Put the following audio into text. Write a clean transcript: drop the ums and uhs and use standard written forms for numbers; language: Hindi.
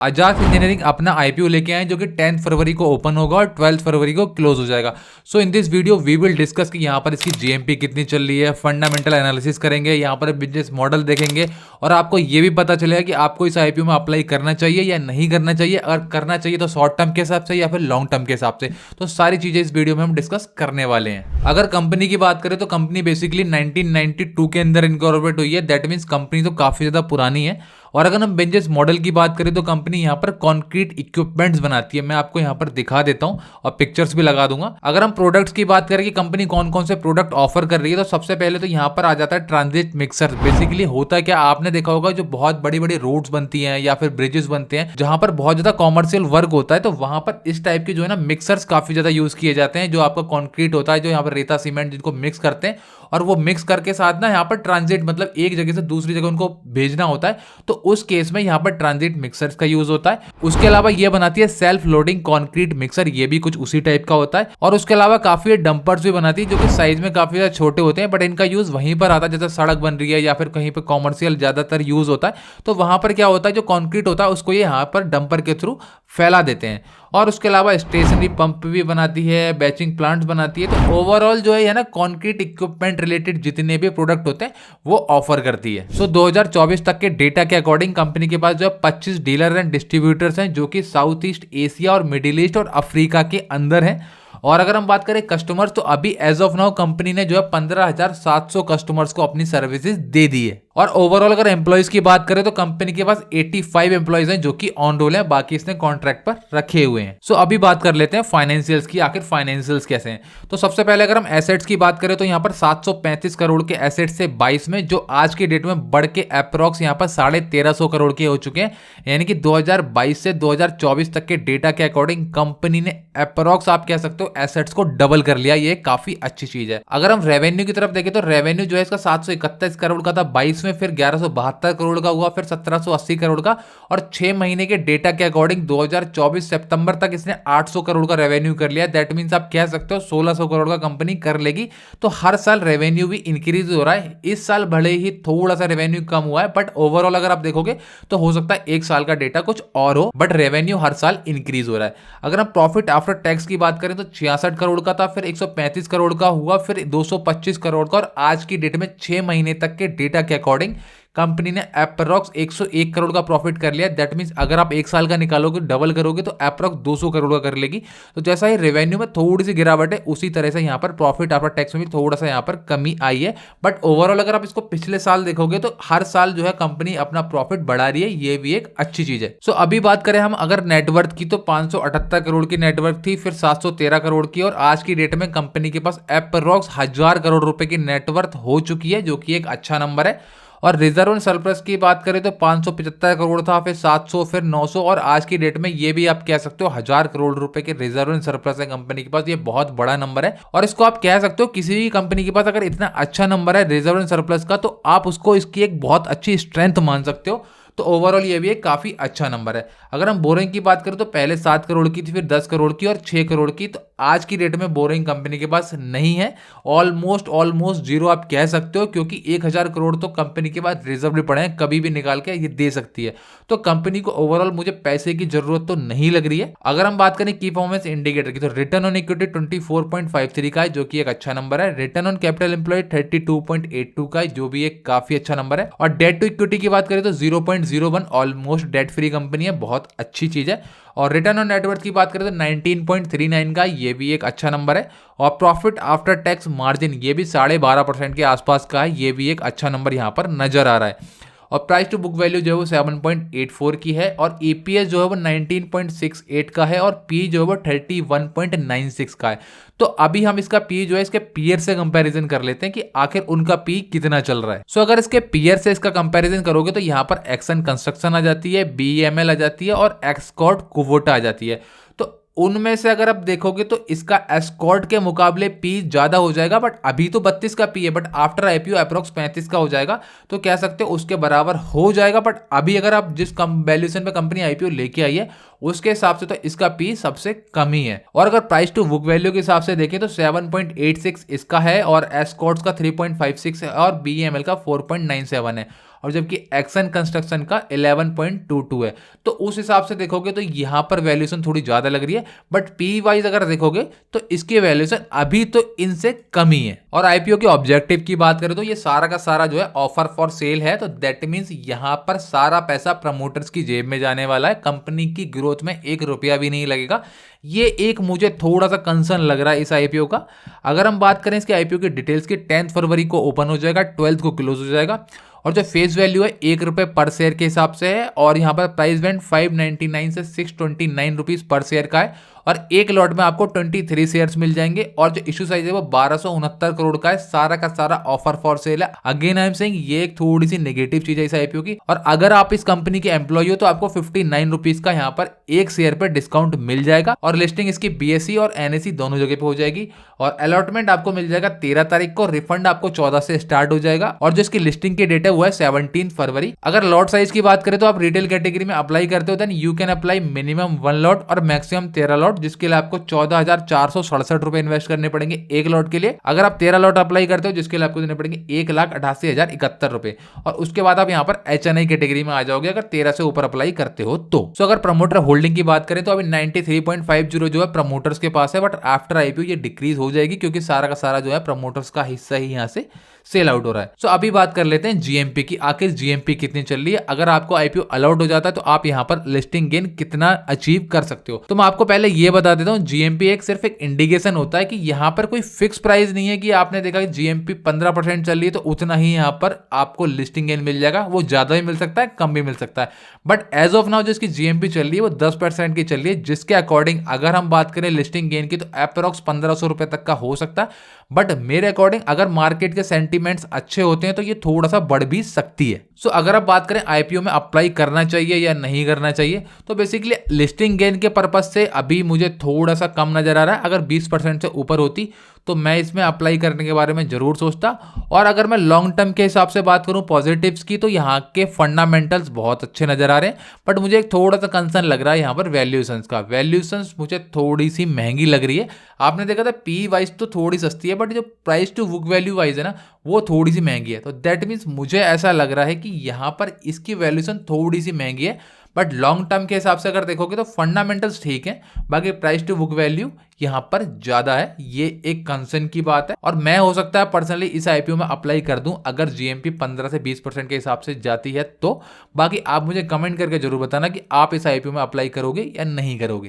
अजास इंजीनियरिंग अपना आईपीओ लेके आए जो कि 10 फरवरी को ओपन होगा और 12 फरवरी को क्लोज हो जाएगा। So in this video we will discuss कि यहाँ पर इसकी जीएमपी कितनी चल रही है, फंडामेंटल एनालिसिस करेंगे, यहाँ पर बिजनेस मॉडल देखेंगे और आपको ये भी पता चलेगा कि आपको इस आईपीओ में अप्लाई करना चाहिए या नहीं करना चाहिए। अगर करना चाहिए तो शॉर्ट टर्म के हिसाब से या फिर लॉन्ग टर्म के हिसाब से। तो सारी चीजें इस वीडियो में हम डिस्कस करने वाले हैं। अगर कंपनी की बात करें तो कंपनी बेसिकली 1992 के अंदर इनकॉर्पोरेट हुई है। दैट मीन्स कंपनी तो काफी ज्यादा पुरानी है। और अगर हम बिजनेस मॉडल की बात करें तो कंपनी यहाँ पर कंक्रीट इक्विपमेंट्स बनाती है। मैं आपको यहाँ पर दिखा देता हूँ और पिक्चर्स भी लगा दूंगा। अगर हम प्रोडक्ट्स की बात करें कि कंपनी कौन कौन से प्रोडक्ट ऑफर कर रही है तो सबसे पहले तो यहाँ पर आ जाता है ट्रांजिट मिक्सर। बेसिकली होता क्या, आपने देखा होगा जो बहुत बड़ी बड़ी रोड्स बनती हैं या फिर ब्रिजेस बनते हैं जहां पर बहुत ज्यादा कॉमर्शियल वर्क होता है, तो वहां पर इस टाइप के जो है ना मिक्सर्स काफी ज्यादा यूज किए जाते हैं। जो आपका कॉन्क्रीट होता है, जो यहाँ पर रेता सीमेंट जिनको मिक्स करते हैं और वो मिक्स करके साथ ना यहाँ पर ट्रांजिट मतलब एक जगह से दूसरी जगह उनको भेजना होता है, तो उस केस में यहाँ पर ट्रांजिट मिक्सर्स का यूज होता है। उसके अलावा ये बनाती है सेल्फ लोडिंग कॉन्क्रीट मिक्सर, ये भी कुछ उसी टाइप का होता है। और उसके अलावा काफी डंपर्स भी बनाती है जो कि साइज में काफी ज्यादा छोटे होते हैं, बट इनका यूज वहीं पर आता है जैसे सड़क बन रही है या फिर कहीं पर कॉमर्शियल ज्यादातर यूज होता है। तो वहां पर क्या होता है, जो कॉन्क्रीट होता है उसको ये यहाँ पर डंपर के थ्रू फैला देते हैं। और उसके अलावा स्टेशनरी पंप भी बनाती है, बैचिंग प्लांट्स बनाती है। तो ओवरऑल जो है ना कॉन्क्रीट इक्विपमेंट रिलेटेड जितने भी प्रोडक्ट होते हैं वो ऑफर करती है। सो 2024 तक के डेटा के अकॉर्डिंग कंपनी के पास जो है 25 डीलर एंड डिस्ट्रीब्यूटर्स हैं जो कि साउथ ईस्ट एशिया और मिडिल ईस्ट और अफ्रीका के अंदर हैं। और अगर हम बात करें कस्टमर्स तो अभी एज ऑफ नाउ कंपनी ने जो है 15,700 कस्टमर्स को अपनी सर्विसेज दे दी है। और ओवरऑल अगर एम्प्लॉइज की बात करें तो कंपनी के पास 85 एम्प्लॉइज हैं जो कि ऑन रोल हैं, बाकी इसने कॉन्ट्रैक्ट पर रखे हुए हैं। सो अभी बात कर लेते हैं फाइनेंशियल्स की, आखिर फाइनेंशियल्स कैसे हैं। तो सबसे पहले अगर हम एसेट्स की बात करें तो यहाँ पर 735 करोड़ के एसेट्स से 22 में जो आज की डेट में बढ़ के अप्रॉक्स यहाँ पर 1350 करोड़ के हो चुके हैं। यानी कि 2022 से 2024 तक के डेटा के अकॉर्डिंग कंपनी ने अप्रॉक्स आप कह सकते हो एसेट्स को डबल कर लिया। ये काफी अच्छी चीज है। अगर हम रेवेन्यू की तरफ देखें तो रेवेन्यू जो है इसका 731 करोड़ का था 22 में, फिर 1172 करोड़ का हुआ, फिर 1780 करोड़ का, और 6 महीने के डेटा के अकॉर्डिंग 2024 सितंबर तक इसने 800 करोड़ का रेवेन्यू कर लिया। दैट मींस आप कह सकते हो 1600 करोड़ का कंपनी कर लेगी। तो हर साल रेवेन्यू भी इंक्रीज हो रहा है। इस साल भले ही थोड़ा सा रेवेन्यू कम हुआ है, बट ओवरऑल अगर आप देखोगे तो हो सकता है एक साल का डेटा कुछ और हो, बट रेवेन्यू हर साल इंक्रीज हो रहा है। अगर हम प्रॉफिट आफ्टर टैक्स की बात करें तो 66 करोड़ का था, फिर 135 करोड़ का हुआ, फिर 225 करोड़ का, और आज की डेट में 6 महीने तक के डेटा के अकॉर्डिंग कंपनी ने अप्रॉक्स 101 करोड़ का प्रॉफिट कर लिया। दैट मींस अगर आप एक साल का निकालोगे डबल करोगे तो अप्रॉक्स 200 करोड़ का कर लेगी। तो जैसा ही रेवेन्यू में थोड़ी सी गिरावट है उसी तरह से यहाँ पर प्रॉफिट आफ्टर टैक्स में भी थोड़ा सा यहाँ पर कमी आई है। बट ओवरऑल अगर आप इसको पिछले साल देखोगे तो हर साल जो है कंपनी अपना प्रॉफिट बढ़ा रही है, ये भी एक अच्छी चीज है। सो अभी बात करें हम अगर नेटवर्थ की तो 578 करोड़ की नेटवर्थ थी, फिर 713 करोड़ की, और आज की डेट में कंपनी के पास अप्रॉक्स 1000 करोड़ रुपए की नेटवर्थ हो चुकी है, जो कि एक अच्छा नंबर है। और रिजर्व एंड सरप्लस की बात करें तो 575 करोड़ था, फिर 700, फिर 900, और आज की डेट में ये भी आप कह सकते हो 1000 करोड़ रुपए के रिजर्व एंड सरप्लस है कंपनी के पास। ये बहुत बड़ा नंबर है और इसको आप कह सकते हो किसी भी कंपनी के पास अगर इतना अच्छा नंबर है रिजर्व एंड सरप्लस का तो आप उसको इसकी एक बहुत अच्छी स्ट्रेंथ मान सकते हो। तो ओवरऑल ये भी एक काफी अच्छा नंबर है। अगर हम बोरिंग की बात करें तो पहले 7 करोड़ की थी, फिर 10 करोड़ की और 6 करोड़ की। तो आज की डेट में बोरिंग कंपनी के पास नहीं है, ऑलमोस्ट जीरो आप कह सकते हो, क्योंकि 1000 करोड़ तो कंपनी के पास रिजर्व भी पड़े हैं, कभी भी निकाल के ये दे सकती है। तो कंपनी को ओवरऑल मुझे पैसे की जरूरत तो नहीं लग रही है। अगर हम बात करें की परफॉर्मेंस इंडिकेटर की तो रिटर्न ऑन इक्विटी 24.53 का है, जो कि एक अच्छा नंबर है। रिटर्न ऑन कैपिटल एम्प्लॉयड 32.82 का है, जो भी एक काफी अच्छा नंबर है। और डेट टू इक्विटी की बात करें तो 0.01, ऑलमोस्ट डेट फ्री कंपनी है, बहुत अच्छी चीज है। और रिटर्न ऑन नेटवर्थ की बात करें तो 19.39 का, ये भी एक अच्छा नंबर है। और प्रॉफिट आफ्टर टैक्स मार्जिन ये भी 12.5% के आसपास का है, ये भी एक अच्छा नंबर यहां पर नजर आ रहा है। और प्राइस टू बुक वैल्यू जो है वो 7.84 की है, और ईपीएस जो है वो 19.68 का है, और पी जो है वो 31.96 का है। तो अभी हम इसका पी जो है इसके पीयर से कंपैरिजन कर लेते हैं कि आखिर उनका पी कितना चल रहा है। सो अगर इसके पीयर से इसका कंपैरिजन करोगे तो यहाँ पर एक्सन कंस्ट्रक्शन आ जाती है, बीएमएल आ जाती है, और एक्सकॉर्ट कुबोटा आ जाती है। तो उनमें से अगर आप देखोगे तो इसका एस्कॉर्ट के मुकाबले पी ज्यादा हो जाएगा, बट अभी तो 32 का पी है, बट आफ्टर आईपीओ अप्रोक्स 35 का हो जाएगा। तो कह सकते हो उसके बराबर हो जाएगा। बट अभी अगर आप जिस कम वैल्यूएशन पे कंपनी आईपीओ लेके आई है उसके हिसाब से तो इसका पी सबसे कम ही है। और अगर प्राइस टू बुक वैल्यू के हिसाब से देखें तो 7.86 इसका है, और एस्कॉर्ट्स का 3.56 है, और बीएमएल का 4.97 है। और जबकि एक्शन कंस्ट्रक्शन का 11.22 है। तो उस हिसाब से देखोगे तो यहाँ पर वैल्यूएशन थोड़ी ज्यादा लग रही है, बट पी वाइज अगर देखोगे तो इसकी वैल्यूएशन अभी तो इनसे कम ही है। और आईपीओ के ऑब्जेक्टिव की बात करें तो ये सारा का सारा जो है ऑफर फॉर सेल है, तो दैट मींस यहाँ पर सारा पैसा प्रमोटर्स की जेब में जाने वाला है, कंपनी की ग्रोथ में 1 रुपया भी नहीं लगेगा। ये एक मुझे थोड़ा सा कंसर्न लग रहा है इस आईपीओ का। अगर हम बात करें इसके आईपीओ की डिटेल्स की, 10 फरवरी को ओपन हो जाएगा, 12 को क्लोज हो जाएगा, और जो फेस वैल्यू है 1 रुपये पर शेयर के हिसाब से है, और यहाँ पर प्राइस बैंड 599 से 629 रुपीज पर शेयर का है, और एक लॉट में आपको 23 शेयर्स मिल जाएंगे, और जो इशू साइज है वो 1269 करोड़ का है। सारा का सारा ऑफर फॉर सेल है। अगेन आई एम सेइंग ये एक थोड़ी सी नेगेटिव चीज है इस आईपीओ की। और अगर आप इस कंपनी के एम्प्लॉय हो तो आपको 59 रुपीज का यहाँ पर एक शेयर पर डिस्काउंट मिल जाएगा, और लिस्टिंग इसकी बीएसई और एनएसई दोनों जगह पे हो जाएगी, और अलॉटमेंट आपको मिल जाएगा 13 तारीख को, रिफंड आपको 14 से स्टार्ट हो जाएगा, और जो इसकी लिस्टिंग की डेट है वो है 17 फरवरी। अगर लॉट साइज की बात करें तो आप रिटेल कैटेगरी में अप्लाई करते हो then you can apply minimum 1 lot और मैक्सिमम 13 लॉट, जिसके लिए आपको 14,467 रुपए इन्वेस्ट करने पड़ेंगे एक लॉट के लिए। अगर आप 13 लॉट अप्लाई करते हो जिसके लिए आपको देने पड़ेंगे 1,88,071 रुपए, और उसके बाद आप यहाँ पर एचएनआई कैटेगरी में आ जाओगे अगर 13 से ऊपर अप्लाई करते हो तो। सो अगर प्रमोटर होल्डिंग की बात करें तो अभी 93.50 जो है प्रमोटर्स के पास है, बट आफ्टर आईपीओ ये डिक्रीज हो जाएगी क्योंकि सारा का सारा जो है प्रमोटर्स का हिस्सा ही यहाँ से सेल आउट हो रहा है। सो अभी बात कर लेते हैं जीएमपी की, आखिर जीएमपी कितनी चल रही है। अगर आपको आईपीओ अलाउड हो जाता है तो आप यहाँ पर लिस्टिंग गेन कितना अचीव कर सकते हो। तो मैं आपको पहले ये बता देता हूँ, जीएमपी एक सिर्फ एक इंडिकेशन होता है कि यहाँ पर कोई फिक्स प्राइस नहीं है कि आपने देखा कि जीएमपी 15% चल रही है तो उतना ही यहाँ पर आपको लिस्टिंग गेन मिल जाएगा। वो ज्यादा भी मिल सकता है, कम भी मिल सकता है, बट एज ऑफ नाउ जो इसकी जीएमपी चल रही है वो 10% की चल रही है, जिसके अकॉर्डिंग अगर हम बात करें लिस्टिंग गेन की तो अप्रोक्स 1500 रुपए तक का हो सकता है। बट मेरे अकॉर्डिंग अगर मार्केट के सेंटीमेंट्स अच्छे होते हैं तो ये थोड़ा सा बढ़ भी सकती है। सो अगर आप बात करें आईपीओ में अप्लाई करना चाहिए या नहीं करना चाहिए, तो बेसिकली लिस्टिंग गेन के पर्पज से अभी मुझे थोड़ा सा कम नजर आ रहा है। अगर 20% से ऊपर होती तो मैं इसमें अप्लाई करने के बारे में जरूर सोचता। और अगर मैं लॉन्ग टर्म के हिसाब से बात करूं पॉजिटिव्स की, तो यहाँ के फंडामेंटल्स बहुत अच्छे नजर आ रहे हैं, बट मुझे एक थोड़ा सा कंसर्न लग रहा है यहाँ पर वैल्यूएशंस का। वैल्यूएशंस मुझे थोड़ी सी महंगी लग रही है। आपने देखा था पी वाइज तो थोड़ी सस्ती है, बट जो price to book value wise है ना वो थोड़ी सी महंगी है। तो दैट मीन्स मुझे ऐसा लग रहा है कि यहाँ पर इसकी वैल्यूएशन थोड़ी सी महंगी है, बट लॉन्ग टर्म के हिसाब से अगर देखोगे तो फंडामेंटल्स ठीक है, बाकी प्राइस टू बुक वैल्यू यहाँ पर ज्यादा है। ये एक कंसर्न की बात है, और मैं हो सकता है पर्सनली इस आईपीओ में अप्लाई कर दूं अगर जीएमपी 15 से 20% के हिसाब से जाती है तो। बाकी आप मुझे कमेंट करके जरूर बताना कि आप इस आईपीओ में अप्लाई करोगे या नहीं करोगे।